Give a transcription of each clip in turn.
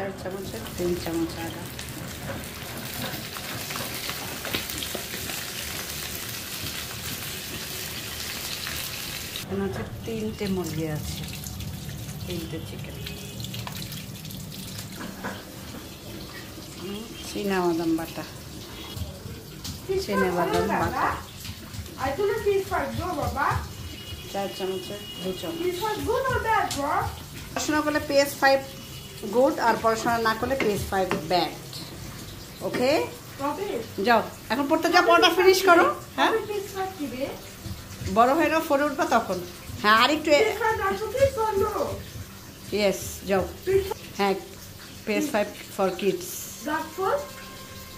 4 চামচের 3 চামচ আদা, এখানে হচ্ছে 3টে মুরগি আছে, 3টে চিকেন, চীনাবাদাম বাটা, চীনাবাদাম বাটা 4 চামচের 2 চামচ। পড়াশোনা করলে PS5 গুড, আর পড়াশোনা না করলে PS5 ব্যাড। ওকে, যাও এখন পড়তে যাও, পড়াটা ফিনিশ করো। হ্যাঁ, বড় হয়ে না 4 উঠবা তখন। হ্যাঁ, আর একটু ইয়েস, যাও। হ্যাঁ, PS5 ফর কিডস,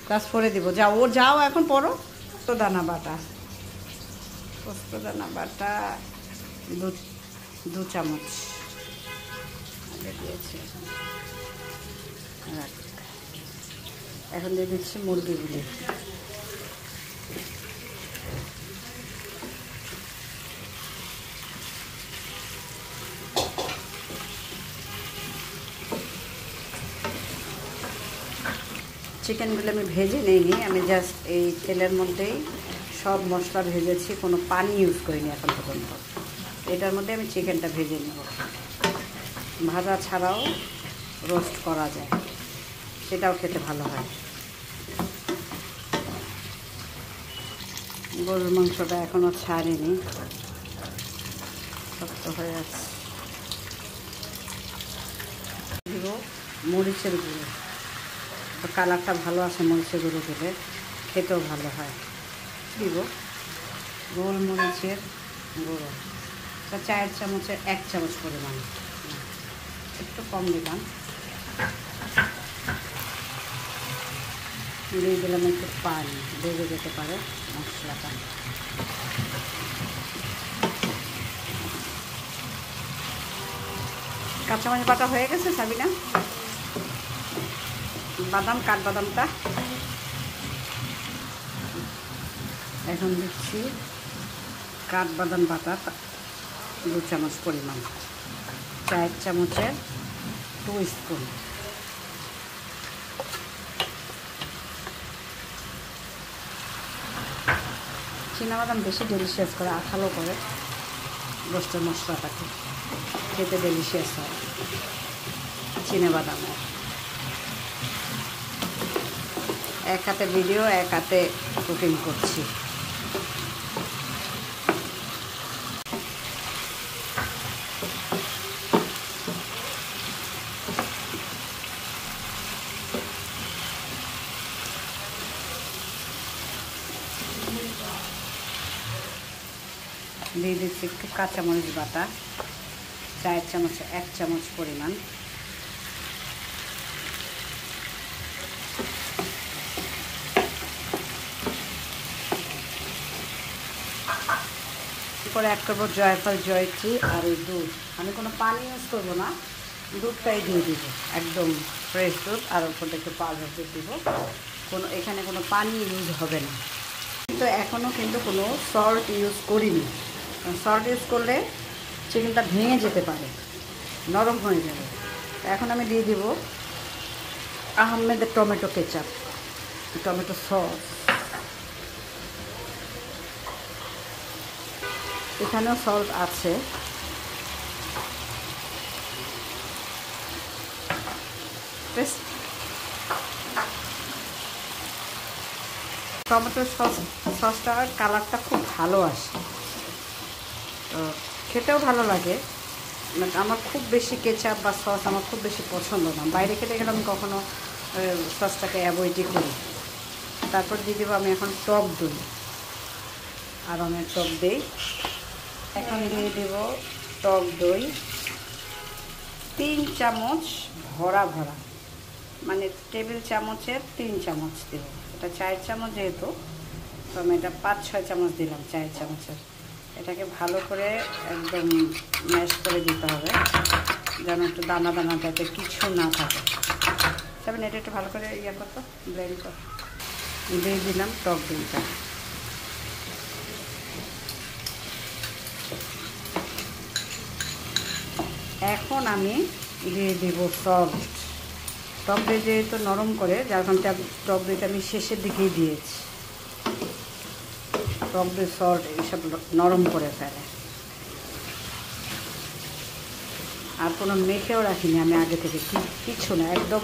ক্লাস 4-এ দিব। যাও, ও যাও এখন পড়ো। পোস্তদানা বাটা, পোস্তদানা বাটা 2 চামচ আগে দিয়েছি। এখন দিয়ে দিচ্ছি মুরগিগুলি। চিকেনগুলো আমি ভেজে নিইনি, আমি জাস্ট এই তেলের মধ্যেই সব মশলা ভেজেছি, কোনো পানি ইউজ করিনি এখন পর্যন্ত। এটার মধ্যে আমি চিকেনটা ভেজে নেব। ভাজা ছাড়াও রোস্ট করা যায়, সেটাও খেতে ভালো হয়। গরুর মাংসটা এখনও ছাড়িনি, শক্ত হয়ে আছে। দিব মরিচের গুঁড়ো, তো কালারটা ভালো আসে মরিচের গুঁড়ো দিলে, খেতেও ভালো হয়। দিব গোলমরিচের গুঁড়ো, 4 চামচের 1 চামচ পরিমাণ, একটু কম দিলাম। দিয়ে দিলাম একটু পানি, বেড়ে যেতে পারে মশলাটা। কাঁচামরিচ বাটা হয়ে গেছে সাবিনা। বাদাম, কাঠবাদামটা এখন দিচ্ছি, কাঠবাদাম বাটা 2 চামচ পরিমাণ, 4 চামচের 2 স্পুন। চীনাবাদাম বেশি ডেলিশিয়াস করে, আঠালো করে রোস্টের মশলাটাকে, খেতে ডেলিশিয়াস হয় চীনাবাদাম। এক হাতে ভিডিও, এক হাতে কুকিং করছি। দিয়ে দিচ্ছি একটু কাঁচামরিচ বাটা, 4 চামচে 1 চামচ পরিমাণ। এরপরে অ্যাড করবো জয়ফল, জয়ত্রী আর এই দুধ। আমি কোনো পানি ইউজ করবো না, দুধটাই দিয়ে দিব, একদম ফ্রেশ দুধ, আর ওপর একটু পাউডার দুধ দিব। এখানে কোনো পানি ইউজ হবে না। কিন্তু এখনও কিন্তু কোনো সল্ট ইউজ করিনি, সল্ট ইউজ করলে চিকেনটা ভেঙে যেতে পারে, নরম হয়ে যাবে। এখন আমি দিয়ে দিব আহমেদের টমেটো কেচাপ, টমেটো সস। এখানেও সল্ট আছে। টমেটো সসটার কালারটা খুব ভালো আসে, তো খেতেও ভালো লাগে। আমার খুব বেশি কেচাপ বা সস আমার খুব বেশি পছন্দ না, বাইরে খেতে গেলে আমি কখনো সসটাকে অ্যাভয়েডই করি। তারপর দিয়ে দেবো আমি এখন টক দই, আর আমি টক দই এখন দিয়ে দেব টক দই 3 চামচ ভরা ভরা, মানে টেবিল চামচের 3 চামচ দেব। এটা 4 চামচ যেহেতু, তো আমি এটা 5-6 চামচ দিলাম 4 চামচের। এটাকে ভালো করে একদম ম্যাশ করে দিতে হবে, যেন একটু দানা দানা টাইপের কিছু না থাকে। তবে এটা একটু ভালো করে করতো, ব্লেন্ড কর। দিয়ে দিলাম টক দইটা। এখন আমি দিয়ে দেব সল্ট, টক দই যেহেতু নরম করে, যার কারণে টক দইটা আমি শেষের দিকেই দিয়েছি। টক দই সল্ট এইসব নরম করে ফেলে। আর কোনো মেখেও রাখিনি আমি আগে থেকে, কিছু না, একদম।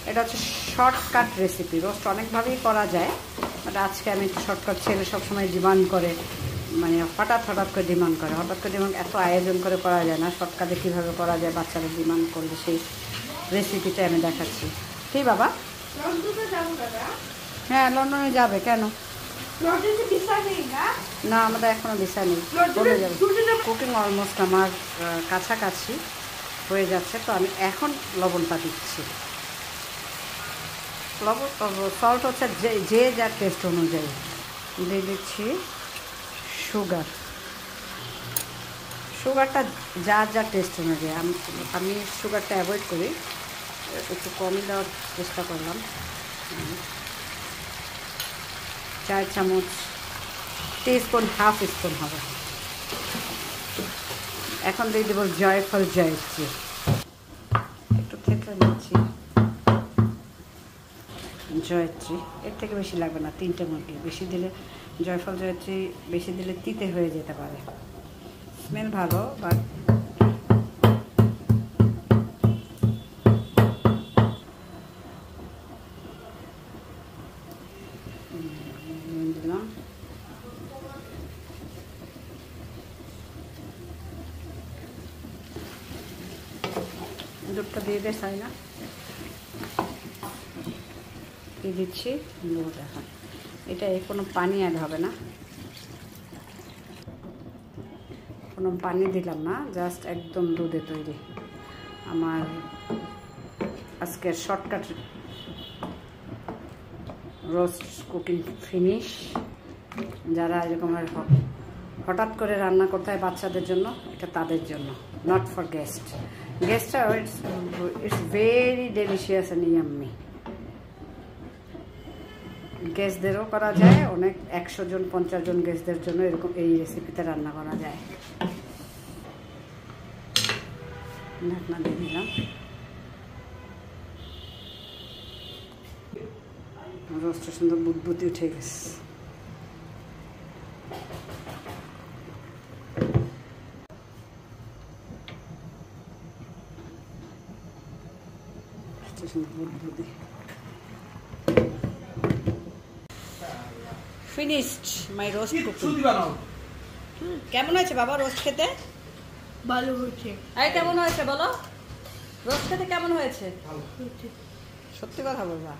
এটা হচ্ছে শর্টকাট রেসিপি। রোস্ট অনেকভাবেই করা যায়, বাট আজকে আমি শর্টকাট, ছেলে সবসময় ডিমান্ড করে, মানে হঠাৎ করে ডিমান্ড করে, এত আয়োজন করে করা যায় না। শর্টকাটে কীভাবে করা যায় বাচ্চারা ডিমান্ড করলে সেই রেসিপিটা আমি দেখাচ্ছি। ঠিক বাবা? হ্যাঁ, লন্ডনে যাবে। কেন? না, আমাদের এখনও ভিসা নেই, চলে যাবে। কুকিং অলমোস্ট আমার কাছাকাছি হয়ে যাচ্ছে, তো আমি এখন লবণটা দিচ্ছি। লবণ সল্ট হচ্ছে যে যার টেস্ট অনুযায়ী। দিয়ে দিচ্ছি সুগারটা যার টেস্ট অনুযায়ী। আমি সুগারটা অ্যাভয়েড করি, একটু কমই দেওয়ার চেষ্টা করলাম। 4 চামচ, টিস্পুন, হাফ স্পুন হবে। এখন দিয়ে দেবো জয়ফল জয়ত্রী, একটু থেতলে নিচ্ছি। জয়ত্রী এর থেকে বেশি লাগবে না, 3টে মুরগি। বেশি দিলে জয়ফল জয়ত্রী বেশি দিলে তিতে হয়ে যেতে পারে। স্মেল ভালো, বাট দিলাম। দুধটা দিয়ে দে চাই না, দিয়ে দিচ্ছি দুধ। এখন এটা কোনো পানি অ্যাড হবে না, কোনো পানি দিলাম না, জাস্ট একদম দুধে তৈরি আমার আজকের শর্টকাট রোস্ট কুকিং ফিনিশ। যারা এরকম হঠাৎ করে রান্না করতে হয় বাচ্চাদের জন্য, এটা তাদের জন্য, নট ফর গেস্ট। গেস্টরা it's very delicious and yummy. গেস্টদেরও করা যায়, অনেক 100 জন 50 জন গেস্টদের জন্য এরকম এই রেসিপিতে রান্না করা যায়। ঢাকনা দিয়ে দিলাম। রোস্টটা সুন্দর বুদবুদি উঠে গেছে। বুদবুদি ফিনিশড মাই রোস্ট কুকিং। কেমন হয়েছে বাবা রোস্ট খেতে? ভালো হয়েছে। আরে কেমন হয়েছে বলো, রোস্ট খেতে কেমন হয়েছে? সত্যি কথা বলবা?